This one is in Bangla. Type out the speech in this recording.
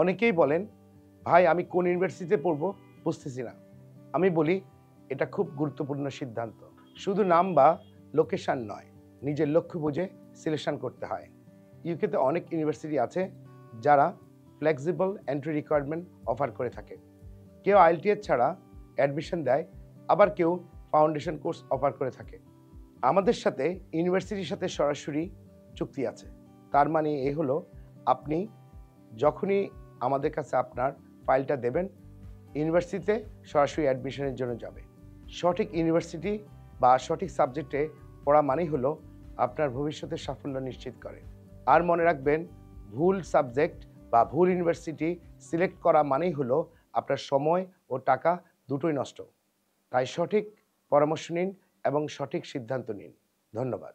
অনেকেই বলেন, ভাই আমি কোন ইউনিভার্সিটিতে পড়বো বুঝতেছি না। আমি বলি, এটা খুব গুরুত্বপূর্ণ সিদ্ধান্ত। শুধু নাম বা লোকেশন নয়, নিজের লক্ষ্য বুঝে সিলেকশন করতে হয়। ইউকেতে অনেক ইউনিভার্সিটি আছে যারা ফ্লেক্সিবল এন্ট্রি রিকোয়ারমেন্ট অফার করে থাকে। কেউ আইএলটিএস ছাড়া অ্যাডমিশন দেয়, আবার কেউ ফাউন্ডেশন কোর্স অফার করে থাকে। আমাদের সাথে ইউনিভার্সিটির সাথে সরাসরি চুক্তি আছে। তার মানে এই হলো, আপনি যখনই আমাদের কাছে আপনার ফাইলটা দেবেন, ইউনিভার্সিটিতে সরাসরি অ্যাডমিশনের জন্য যাবে। সঠিক ইউনিভার্সিটি বা সঠিক সাবজেক্টে পড়া মানেই হলো আপনার ভবিষ্যতের সাফল্য নিশ্চিত করে। আর মনে রাখবেন, ভুল সাবজেক্ট বা ভুল ইউনিভার্সিটি সিলেক্ট করা মানেই হলো আপনার সময় ও টাকা দুটোই নষ্ট। তাই সঠিক পরামর্শ নিন এবং সঠিক সিদ্ধান্ত নিন। ধন্যবাদ।